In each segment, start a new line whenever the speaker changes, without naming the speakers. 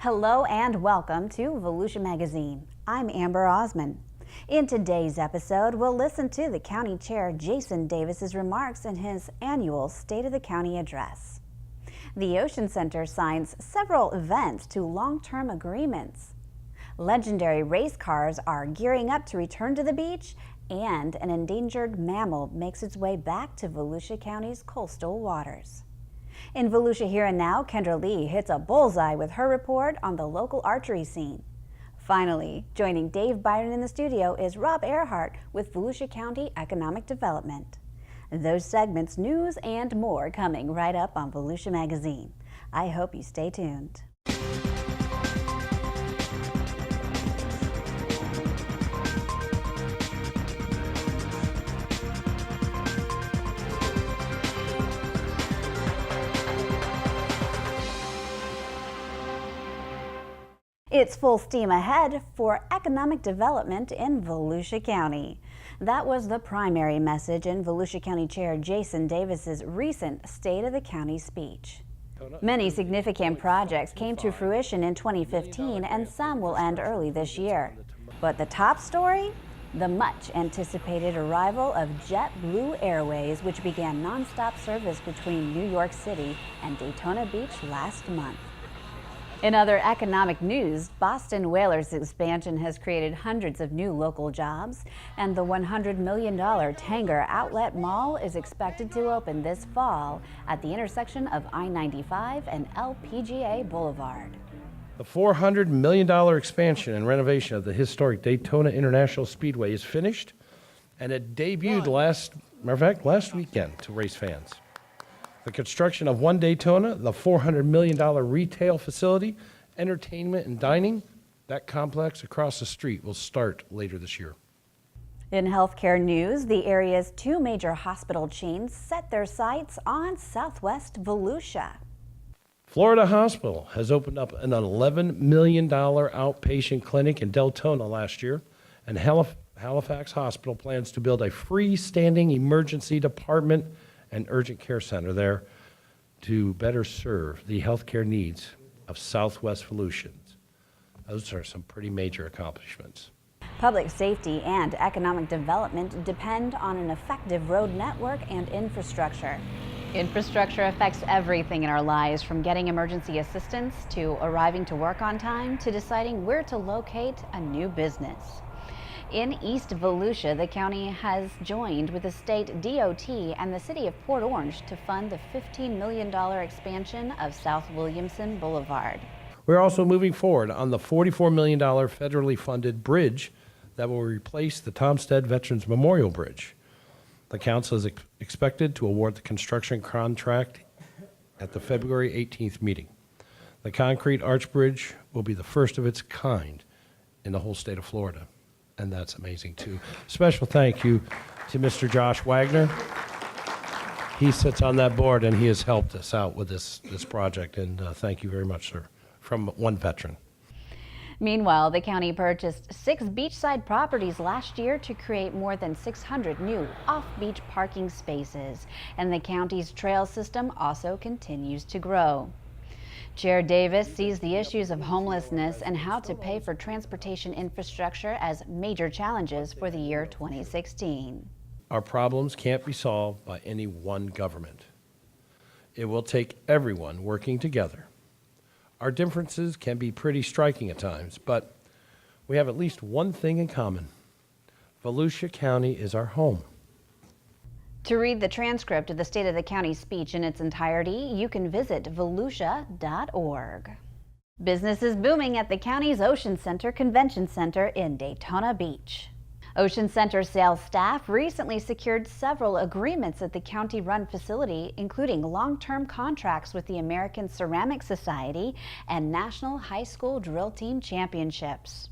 Hello and welcome to Volusia Magazine. I'm Amber Osman. In today's episode, we'll listen to the County Chair Jason Davis's remarks in his annual State of the County address. The Ocean Center signs several events to long-term agreements. Legendary race cars are gearing up to return to the beach, and an endangered mammal makes its way back to Volusia County's coastal waters. In Volusia Here and Now, Kendra Lee hits a bullseye with her report on the local archery scene. Finally, joining Dave Byron in the studio is Rob Ehrhardt with Volusia County Economic Development. Those segments, news, and more coming right up on Volusia Magazine. I hope you stay tuned. It's full steam ahead for economic development in Volusia County. That was the primary message in Volusia County Chair Jason Davis's recent State of the County speech. Many significant projects came to fruition in 2015 and some will end early this year. But the top story? The much anticipated arrival of JetBlue Airways, which began nonstop service between New York City and Daytona Beach last month. In other economic news, Boston Whalers' expansion has created hundreds of new local jobs, and the $100 million Tanger Outlet Mall is expected to open this fall at the intersection of I-95 and LPGA Boulevard.
The $400 million expansion and renovation of the historic Daytona International Speedway is finished, and it debuted last weekend to race fans. The construction of One Daytona, the $400 million retail facility, entertainment and dining, that complex across the street will start later this year.
In healthcare news, the area's two major hospital chains set their sights on Southwest Volusia.
Florida Hospital has opened up an $11 million outpatient clinic in Deltona last year, and Halifax Hospital plans to build a freestanding emergency department and urgent care center there to better serve the healthcare needs of Southwest Volusians. Those are some pretty major accomplishments.
Public safety and economic development depend on an effective road network and infrastructure. Infrastructure affects everything in our lives, from getting emergency assistance to arriving to work on time to deciding where to locate a new business. In East Volusia, the county has joined with the state DOT and the city of Port Orange to fund the $15 million expansion of South Williamson Boulevard.
We're also moving forward on the $44 million federally funded bridge that will replace the Tomstead Veterans Memorial Bridge. The council is expected to award the construction contract at the February 18th meeting. The concrete arch bridge will be the first of its kind in the whole state of Florida. And that's amazing too. Special thank you to Mr. Josh Wagner. He sits on that board and he has helped us out with this project, and thank you very much, sir, from one veteran.
Meanwhile, the county purchased 6 beachside properties last year to create more than 600 new off-beach parking spaces, and the county's trail system also continues to grow. Chair Davis sees the issues of homelessness and how to pay for transportation infrastructure as major challenges for the year 2016.
Our problems can't be solved by any one government. It will take everyone working together. Our differences can be pretty striking at times, but we have at least one thing in common. Volusia County is our home.
To read the transcript of the State of the County speech in its entirety, you can visit volusia.org. Business is booming at the county's Ocean Center Convention Center in Daytona Beach. Ocean Center sales staff recently secured several agreements at the county-run facility, including long-term contracts with the American Ceramic Society and National High School Drill Team Championships.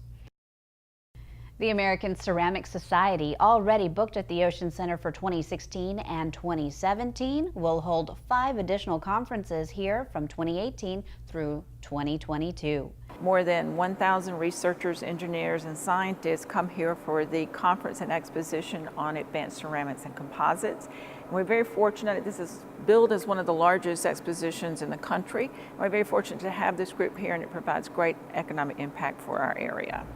The American Ceramic Society, already booked at the Ocean Center for 2016 and 2017, will hold 5 additional conferences here from 2018 through 2022.
More than 1,000 researchers, engineers, and scientists come here for the conference and exposition on advanced ceramics and composites. We're very fortunate. This is billed as one of the largest expositions in the country. We're very fortunate to have this group here, and it provides great economic impact for our area.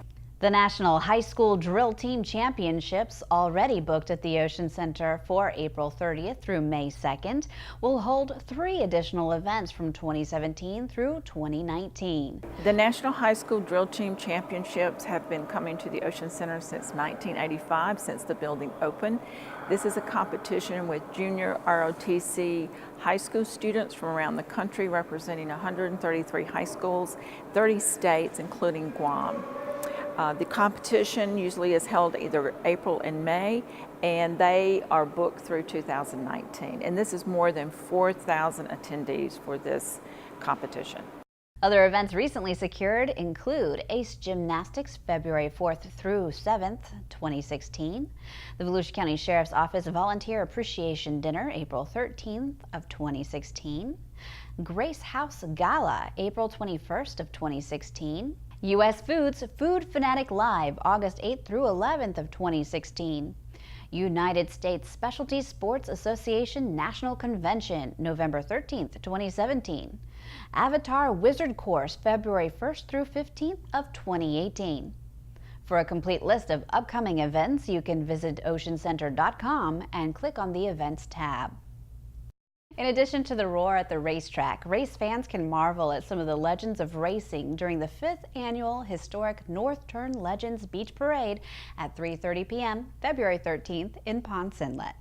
The National High School Drill Team Championships, already booked at the Ocean Center for April 30th through May 2nd, will hold 3 additional events from 2017 through 2019.
The National High School Drill Team Championships have been coming to the Ocean Center since 1985, since the building opened. This is a competition with junior ROTC high school students from around the country, representing 133 high schools, 30 states, including Guam. The competition usually is held either April and May, and they are booked through 2019. And this is more than 4,000 attendees for this competition.
Other events recently secured include Ace Gymnastics February 4th through 7th, 2016, the Volusia County Sheriff's Office Volunteer Appreciation Dinner April 13th of 2016, Grace House Gala April 21st of 2016, U.S. Foods Food Fanatic Live August 8th through 11th of 2016. United States Specialty Sports Association National Convention November 13th, 2017. Avatar Wizard Course February 1st through 15th of 2018. For a complete list of upcoming events, you can visit oceancenter.com and click on the Events tab. In addition to the roar at the racetrack, race fans can marvel at some of the legends of racing during the 5th annual historic North Turn Legends Beach Parade at 3:30 p.m. February 13th in Ponce Inlet.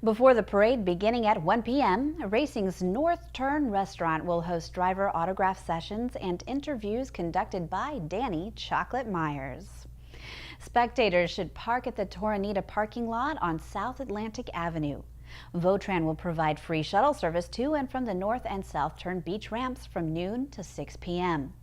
Before the parade beginning at 1 p.m., Racing's North Turn restaurant will host driver autograph sessions and interviews conducted by Danny Chocolate Myers. Spectators should park at the Toronita parking lot on South Atlantic Avenue. Votran will provide free shuttle service to and from the North and South Turn beach ramps from noon to 6 p.m.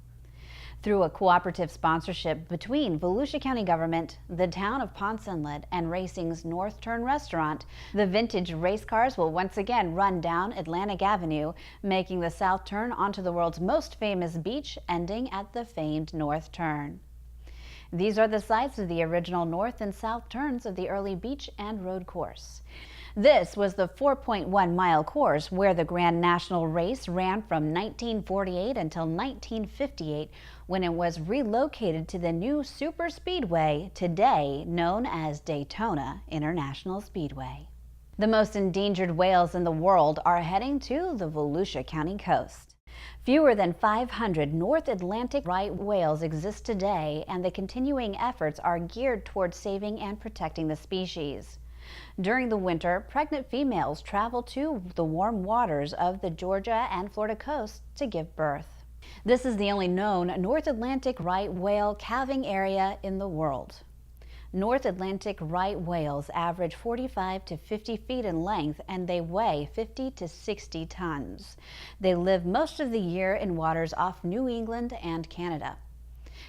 Through a cooperative sponsorship between Volusia County Government, the town of Ponce Inlet, and Racing's North Turn restaurant, the vintage race cars will once again run down Atlantic Avenue, making the South Turn onto the world's most famous beach, ending at the famed North Turn. These are the sites of the original North and South Turns of the early beach and road course. This was the 4.1-mile course where the Grand National Race ran from 1948 until 1958, when it was relocated to the new super speedway, today known as Daytona International Speedway. The most endangered whales in the world are heading to the Volusia County coast. Fewer than 500 North Atlantic right whales exist today, and the continuing efforts are geared towards saving and protecting the species. During the winter, pregnant females travel to the warm waters of the Georgia and Florida coast to give birth. This is the only known North Atlantic right whale calving area in the world. North Atlantic right whales average 45 to 50 feet in length, and they weigh 50 to 60 tons. They live most of the year in waters off New England and Canada.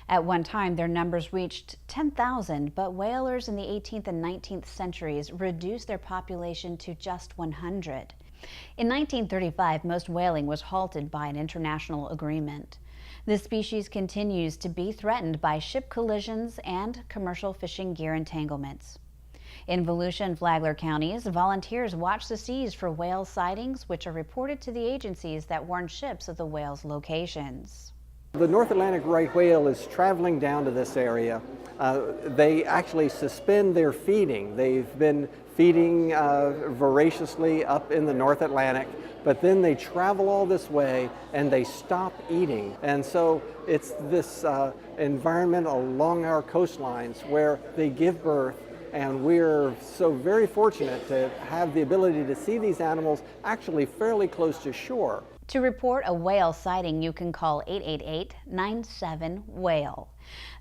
At one time, their numbers reached 10,000, but whalers in the 18th and 19th centuries reduced their population to just 100. In 1935, most whaling was halted by an international agreement. The species continues to be threatened by ship collisions and commercial fishing gear entanglements. In Volusia and Flagler counties, volunteers watch the seas for whale sightings, which are reported to the agencies that warn ships of the whales' locations.
The North Atlantic right whale is traveling down to this area. They actually suspend their feeding. They've been feeding voraciously up in the North Atlantic, but then they travel all this way and they stop eating. And so it's this environment along our coastlines where they give birth, and we're so very fortunate to have the ability to see these animals actually fairly close to shore.
To report a whale sighting, you can call 888-97-WHALE.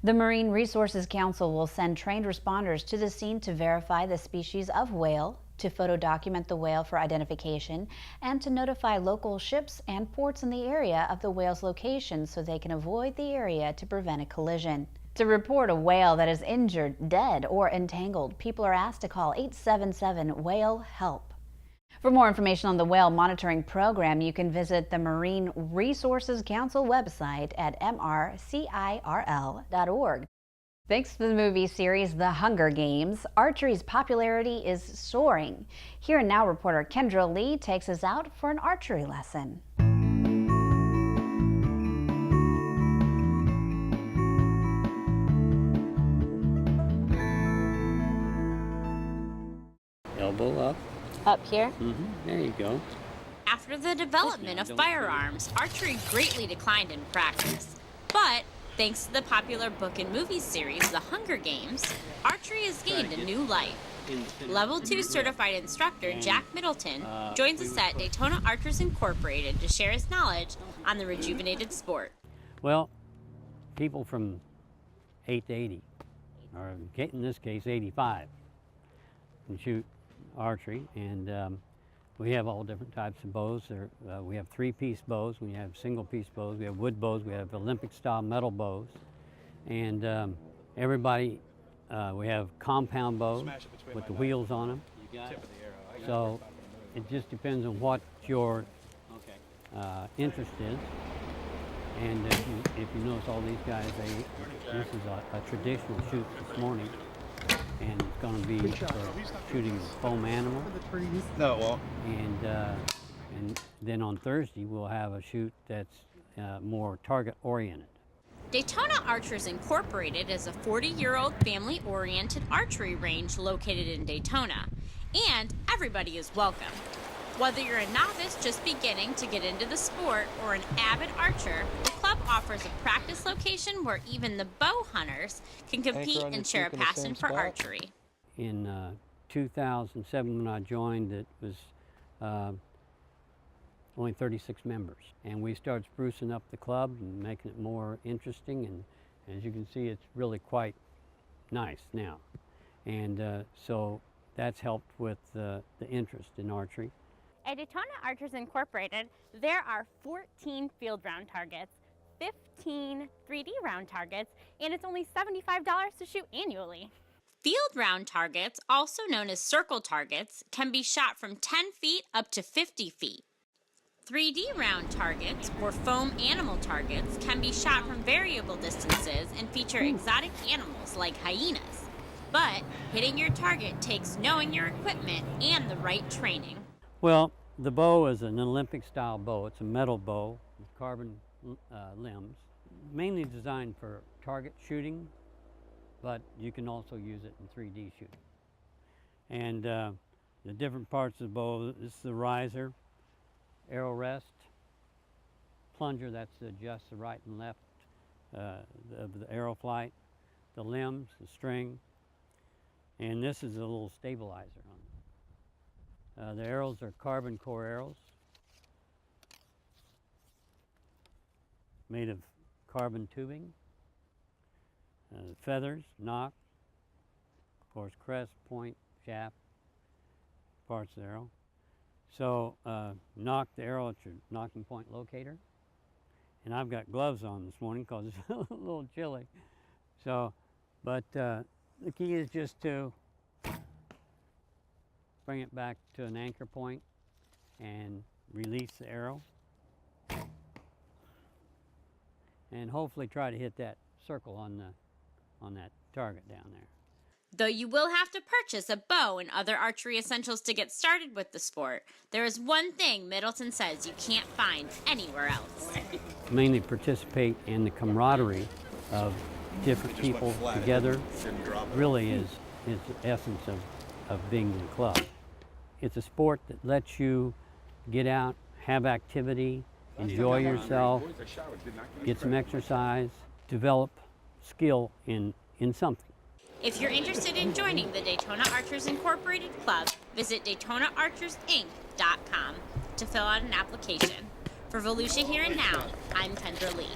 The Marine Resources Council will send trained responders to the scene to verify the species of whale, to photo document the whale for identification, and to notify local ships and ports in the area of the whale's location so they can avoid the area to prevent a collision. To report a whale that is injured, dead, or entangled, people are asked to call 877-WHALE-HELP. For more information on the whale monitoring program, you can visit the Marine Resources Council website at mrcirl.org. Thanks to the movie series The Hunger Games, archery's popularity is soaring. Here and Now reporter Kendra Lee takes us out for an archery lesson.
Elbow up.
Up here?
There you go.
After the development of firearms, archery greatly declined in practice. But thanks to the popular book and movie series, The Hunger Games, archery has gained a new life. Level 2 certified instructor Jack Middleton joins us at Daytona Archers Incorporated to share his knowledge on the rejuvenated sport.
Well, people from 8 to 80, or in this case 85, can shoot archery, and we have all different types of bows. We have 3-piece bows, we have single-piece bows, we have wood bows, we have Olympic-style metal bows, and everybody, we have compound bows with the wheels on them. So it just depends on what your interest is. And if you notice all these guys, this is a traditional shoot this morning. And it's going to be shooting foam animal. And then on Thursday we'll have a shoot that's more target oriented.
Daytona Archers Incorporated is a 40-year-old family-oriented archery range located in Daytona, and everybody is welcome. Whether you're a novice just beginning to get into the sport or an avid archer, the club offers a practice location where even the bow hunters can compete and share a passion for archery.
In 2007 when I joined, it was only 36 members. And we started sprucing up the club and making it more interesting, and as you can see, it's really quite nice now. And so that's helped with the interest in archery.
At Daytona Archers Incorporated, there are 14 field round targets, 15 3D round targets, and it's only $75 to shoot annually.
Field round targets, also known as circle targets, can be shot from 10 feet up to 50 feet. 3D round targets, or foam animal targets, can be shot from variable distances and feature exotic animals like hyenas. But hitting your target takes knowing your equipment and the right training.
Well, the bow is an Olympic-style bow. It's a metal bow with carbon limbs, mainly designed for target shooting, but you can also use it in 3D shooting. And the different parts of the bow, this is the riser, arrow rest, plunger, that's to adjust the right and left of the arrow flight, the limbs, the string, and this is a little stabilizer on it. The arrows are carbon core arrows made of carbon tubing. Feathers, knock, of course crest, point, shaft, parts of the arrow. So knock the arrow at your knocking point locator. And I've got gloves on this morning because it's a little chilly. So, but the key is just to bring it back to an anchor point and release the arrow. And hopefully try to hit that circle on that target down there.
Though you will have to purchase a bow and other archery essentials to get started with the sport, there is one thing Middleton says you can't find anywhere else.
Mainly participate in the camaraderie of different people together really is the essence of being in the club. It's a sport that lets you get out, have activity, enjoy yourself, get some exercise, develop skill in something.
If you're interested in joining the Daytona Archers Incorporated Club, visit DaytonaArchersInc.com to fill out an application. For Volusia Here and Now, I'm Kendra Lee.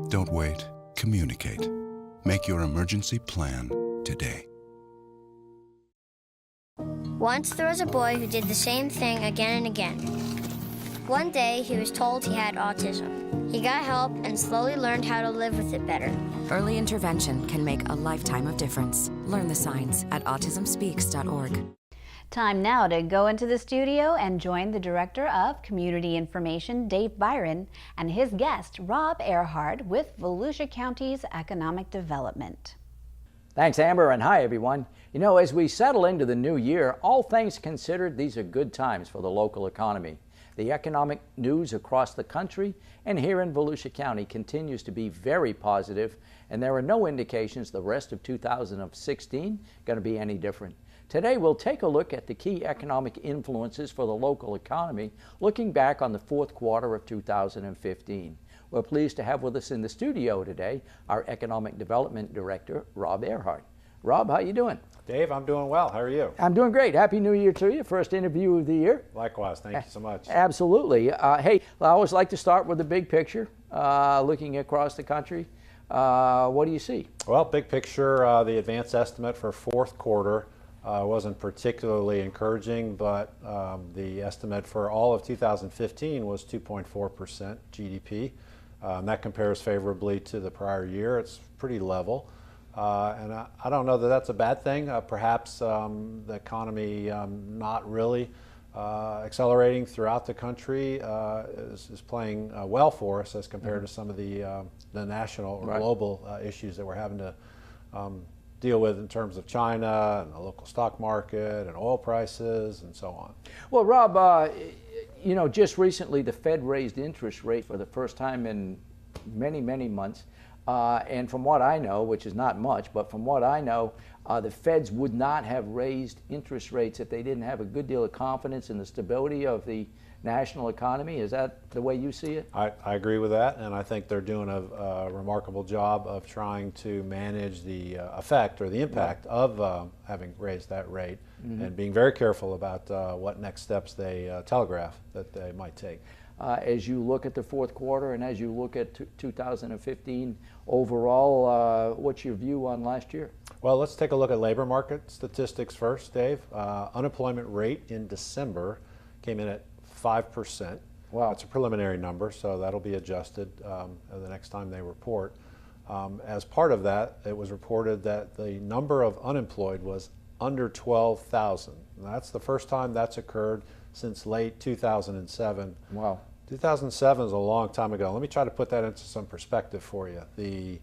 Don't wait. Communicate. Make your emergency plan today.
Once there was a boy who did the same thing again and again. One day, he was told he had autism. He got help and slowly learned how to live with it better.
Early intervention can make a lifetime of difference. Learn the signs at autismspeaks.org.
Time now to go into the studio and join the Director of Community Information, Dave Byron, and his guest, Rob Ehrhardt, with Volusia County's Economic Development.
Thanks, Amber, and hi, everyone. You know, as we settle into the new year, all things considered, these are good times for the local economy. The economic news across the country and here in Volusia County continues to be very positive, and there are no indications the rest of 2016 going to be any different. Today, we'll take a look at the key economic influences for the local economy, looking back on the fourth quarter of 2015. We're pleased to have with us in the studio today our Economic Development Director, Rob Ehrhardt. Rob, how you doing?
Dave, I'm doing well. How are you?
I'm doing great. Happy New Year to you. First interview of the year.
Likewise. Thank you so much.
Absolutely. Hey, I always like to start with the big picture, looking across the country. What do you see?
Well, big picture, the advance estimate for fourth quarter wasn't particularly encouraging, but the estimate for all of 2015 was 2.4% GDP. That compares favorably to the prior year. It's pretty level. And I don't know that that's a bad thing. Perhaps the economy not really accelerating throughout the country is playing well for us as compared to some of the national or global issues that we're having to deal with in terms of China and the local stock market and oil prices and so on.
Well, Rob, you know, just recently the Fed raised interest rate for the first time in many, many months. And from what I know, which is not much, but from what I know, the Feds would not have raised interest rates if they didn't have a good deal of confidence in the stability of the national economy. Is that the way you see it?
I agree with that, and I think they're doing a remarkable job of trying to manage the effect or the impact of having raised that rate and being very careful about what next steps they telegraph that they might take.
As you look at the fourth quarter and as you look at 2015 overall, what's your view on last year?
Well, let's take a look at labor market statistics first, Dave. Unemployment rate in December came in at 5%.
Wow.
That's a preliminary number, so that'll be adjusted the next time they report. As part of that, it was reported that the number of unemployed was under 12,000. That's the first time that's occurred since late 2007.
Wow.
2007 is a long time ago. Let me try to put that into some perspective for you. The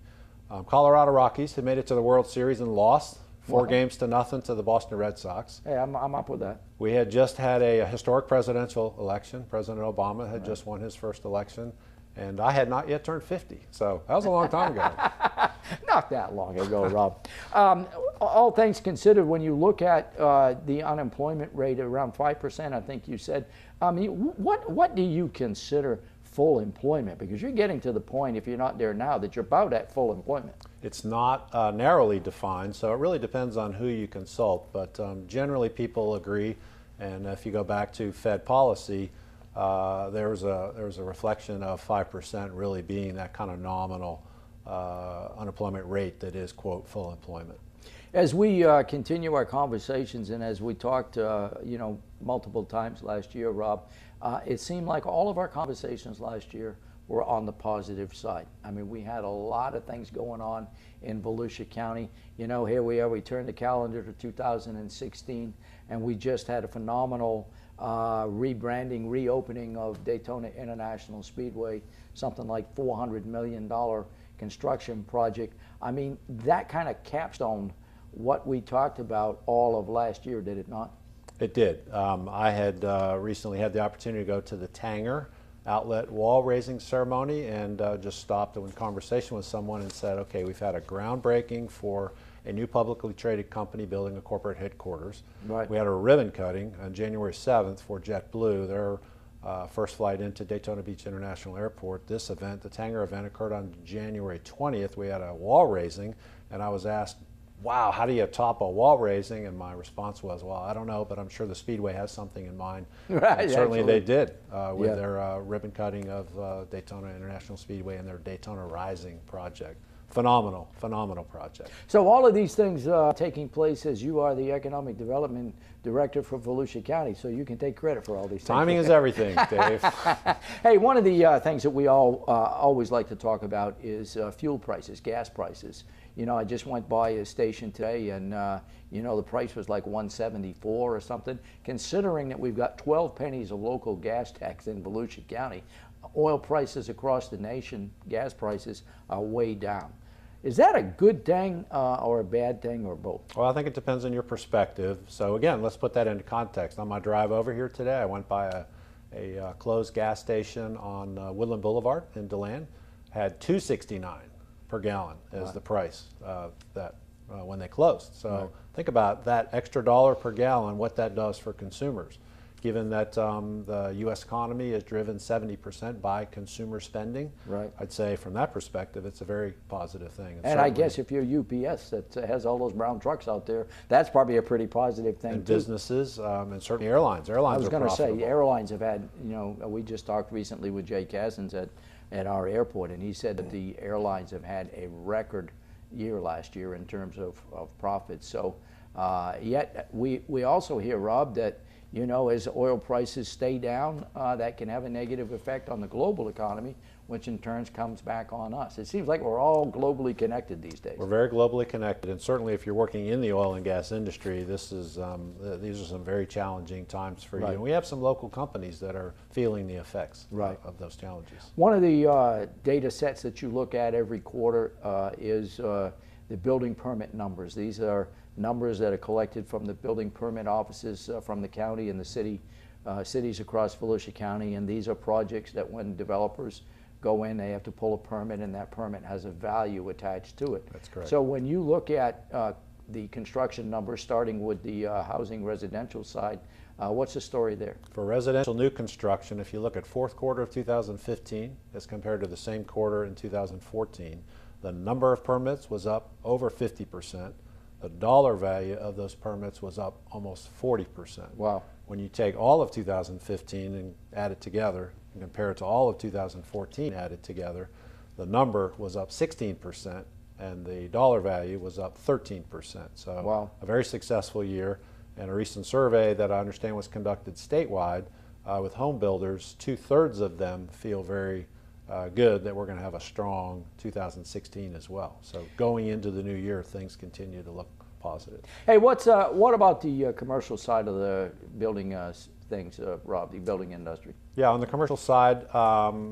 Colorado Rockies had made it to the World Series and lost 4-0 to the Boston Red Sox.
Hey, I'm up with that.
We had just had a historic presidential election. President Obama had just won his first election, and I had not yet turned 50. So that was a long time ago.
Not that long ago, Rob. All things considered, when you look at the unemployment rate around 5%, I think you said, what do you consider full employment? Because you're getting to the point, if you're not there now, that you're about at full employment.
It's not narrowly defined, so it really depends on who you consult. But generally, people agree, and if you go back to Fed policy, there was a reflection of 5% really being that kind of nominal unemployment rate that is, quote, full employment.
As we continue our conversations and as we talked, multiple times last year, Rob, it seemed like all of our conversations last year were on the positive side. I mean, we had a lot of things going on in Volusia County. You know, here we are, we turned the calendar to 2016, and we just had a phenomenal rebranding, reopening of Daytona International Speedway, something like $400 million construction project. I mean, that kind of capstoned what we talked about all of last year, did it not?
It did. I had recently had the opportunity to go to the Tanger outlet wall raising ceremony and just stopped in conversation with someone and said, okay, we've had a groundbreaking for a new publicly traded company building a corporate headquarters.
Right.
We had a ribbon cutting on January 7th for JetBlue, their first flight into Daytona Beach International Airport. This event, the Tanger event, occurred on January 20th. We had a wall raising, and I was asked, wow, how do you top a wall raising? And my response was, well, I don't know, but I'm sure the Speedway has something in mind.
Right,
and certainly
absolutely.
they did with their ribbon cutting of Daytona International Speedway and their Daytona Rising project. phenomenal project.
So all of these things taking place as you are the Economic Development Director for Volusia County, so you can take credit for all these things.
Timing is everything, Dave.
Hey, one of the things that we all always like to talk about is fuel prices, gas prices. You know, I just went by a station today and, you know, the price was like $1.74 or something. Considering that we've got 12 pennies of local gas tax in Volusia County, oil prices across the nation, gas prices are way down. Is that a good thing or a bad thing or both?
Well, I think it depends on your perspective. So again, let's put that into context. On my drive over here today, I went by a closed gas station on Woodland Boulevard in DeLand. Had $2.69 per gallon as the price when they closed. So think about that extra dollar per gallon, what that does for consumers. Given that the U.S. economy is driven 70% by consumer spending, I'd say from that perspective, it's a very positive thing.
And I guess if you're UPS that has all those brown trucks out there, that's probably a pretty positive thing
and
too.
Businesses and certainly airlines. Airlines
I was
going to
say, airlines have had, you know, we just talked recently with Jay Cousins at our airport, and he said that the airlines have had a record year last year in terms of profits. So yet we also hear, Rob, that you know, as oil prices stay down, that can have a negative effect on the global economy, which in turn comes back on us. It seems like we're all globally connected these days.
We're very globally connected, and certainly if you're working in the oil and gas industry, this is these are some very challenging times for you. And we have some local companies that are feeling the effects of those challenges.
One of the data sets that you look at every quarter is the building permit numbers. These are numbers that are collected from the building permit offices from the county and the cities across Volusia County, and these are projects that when developers go in, they have to pull a permit, and that permit has a value attached to it.
That's correct.
So when you look at the construction numbers, starting with the housing residential side, what's the story there?
For residential new construction, if you look at fourth quarter of 2015 as compared to the same quarter in 2014, the number of permits was up over 50%. The dollar value of those permits was up almost 40%.
Wow.
When you take all of 2015 and add it together and compare it to all of 2014 added together, the number was up 16% and the dollar value was up 13%. So a very successful year. And a recent survey that I understand was conducted statewide with home builders, 2/3 of them feel very good that we're going to have a strong 2016 as well. So going into the new year, things continue to look positive.
Hey, what about the commercial side of the building things, Rob, the building industry?
Yeah, on the commercial side,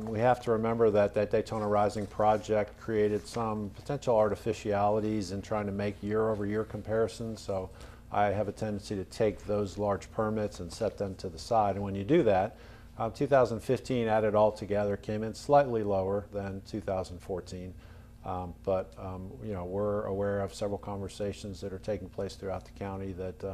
we have to remember that Daytona Rising project created some potential artificialities in trying to make year-over-year comparisons. So I have a tendency to take those large permits and set them to the side. And when you do that, 2015 added all together came in slightly lower than 2014, but you know, we're aware of several conversations that are taking place throughout the county that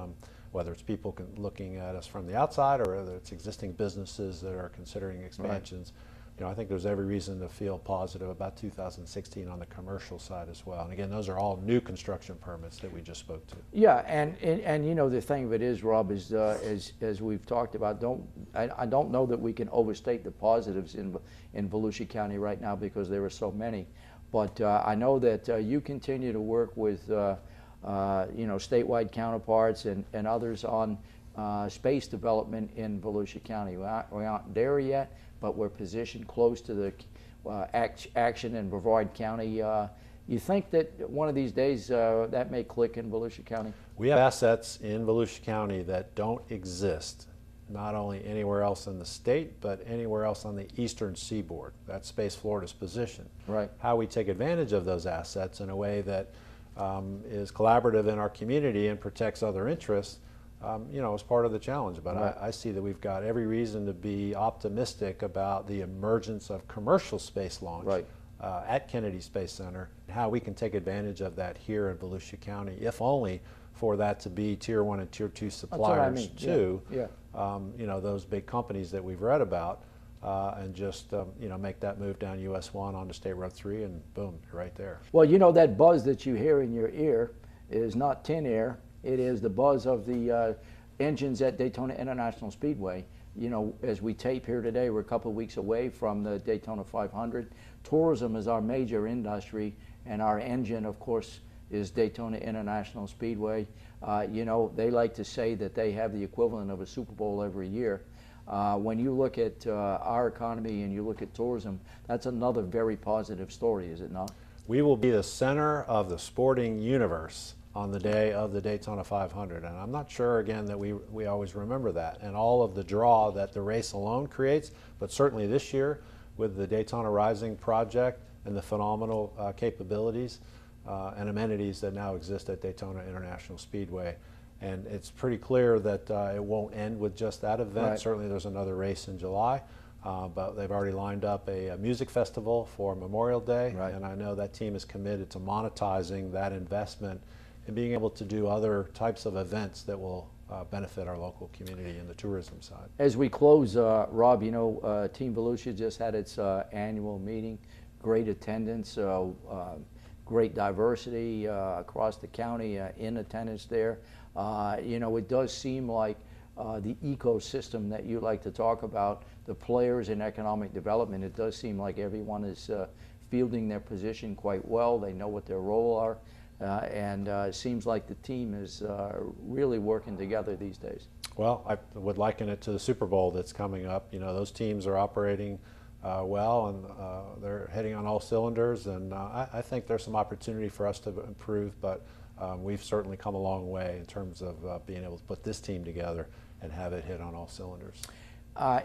whether it's people looking at us from the outside or whether it's existing businesses that are considering expansions. You know, I think there's every reason to feel positive about 2016 on the commercial side as well. And again, those are all new construction permits that we just spoke to.
Yeah, and you know, the thing of it is, Rob, is as we've talked about, I don't know that we can overstate the positives in Volusia County right now because there are so many. But I know that you continue to work with you know, statewide counterparts and others on space development in Volusia County. We aren't there yet, but we're positioned close to the action in Brevard County. You think that one of these days that may click in Volusia County?
We have assets in Volusia County that don't exist, not only anywhere else in the state, but anywhere else on the eastern seaboard. That's Space Florida's position.
Right.
How we take advantage of those assets in a way that is collaborative in our community and protects other interests, you know, is part of the challenge. But I see that we've got every reason to be optimistic about the emergence of commercial space launch at Kennedy Space Center, and how we can take advantage of that here in Volusia County, if only for that to be Tier 1 and Tier 2 suppliers to you know, those big companies that we've read about, and just you know, make that move down US 1 onto State Road 3, and boom, you're right there.
Well, you know, that buzz that you hear in your ear is not tin air. It is the buzz of the engines at Daytona International Speedway. You know, as we tape here today, we're a couple of weeks away from the Daytona 500. Tourism is our major industry, and our engine, of course, is Daytona International Speedway. You know, they like to say that they have the equivalent of a Super Bowl every year. When you look at our economy and you look at tourism, that's another very positive story, is it not?
We will be the center of the sporting universe on the day of the Daytona 500, and I'm not sure, again, that we always remember that and all of the draw that the race alone creates, but certainly this year with the Daytona Rising project and the phenomenal capabilities and amenities that now exist at Daytona International Speedway. And it's pretty clear that it won't end with just that event.
Right.
Certainly there's another race in July, but they've already lined up a music festival for Memorial Day,
Right.
and I know that team is committed to monetizing that investment and being able to do other types of events that will benefit our local community in the tourism side.
As we close, Rob, you know, Team Volusia just had its annual meeting, great attendance, great diversity across the county in attendance there. You know, it does seem like the ecosystem that you like to talk about, the players in economic development, it does seem like everyone is fielding their position quite well. They know what their role are, and it seems like the team is really working together these days.
Well, I would liken it to the Super Bowl that's coming up. You know, those teams are operating well, and they're hitting on all cylinders, and I think there's some opportunity for us to improve, but we've certainly come a long way in terms of being able to put this team together and have it hit on all cylinders.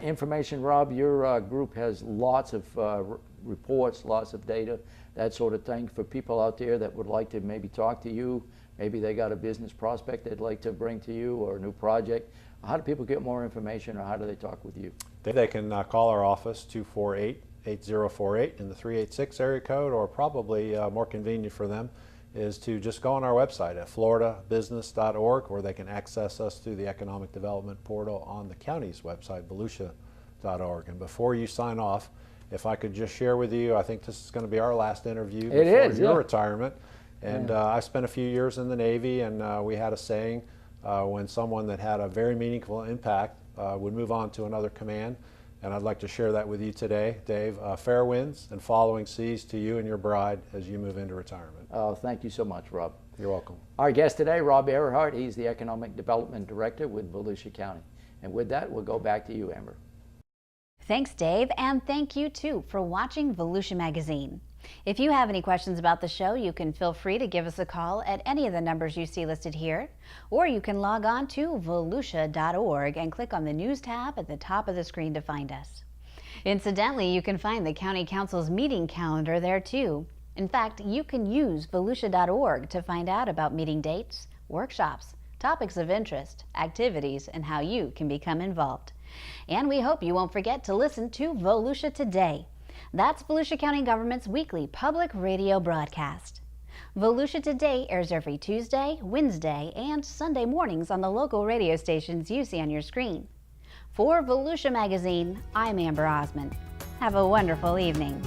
Information, Rob, your group has lots of reports, lots of data, that sort of thing. For people out there that would like to maybe talk to you, maybe they got a business prospect they'd like to bring to you or a new project, how do people get more information, or how do they talk with you?
They can call our office, 248-8048 in the 386 area code, or probably more convenient for them is to just go on our website at floridabusiness.org, or they can access us through the Economic Development portal on the county's website, volusia.org. And before you sign off, if I could just share with you, I think this is going to be our last interview before your retirement. And I spent a few years in the Navy, and we had a saying when someone that had a very meaningful impact would move on to another command. And I'd like to share that with you today, Dave. Fair winds and following seas to you and your bride as you move into retirement.
Oh, thank you so much, Rob.
You're welcome.
Our guest today, Rob Ehrhardt. He's the Economic Development Director with Volusia County. And with that, we'll go back to you, Amber.
Thanks, Dave, and thank you too for watching Volusia Magazine. If you have any questions about the show, you can feel free to give us a call at any of the numbers you see listed here, or you can log on to volusia.org and click on the News tab at the top of the screen to find us. Incidentally, you can find the County Council's meeting calendar there too. In fact, you can use volusia.org to find out about meeting dates, workshops, topics of interest, activities, and how you can become involved. And we hope you won't forget to listen to Volusia Today. That's Volusia County Government's weekly public radio broadcast. Volusia Today airs every Tuesday, Wednesday, and Sunday mornings on the local radio stations you see on your screen. For Volusia Magazine, I'm Amber Osmond. Have a wonderful evening.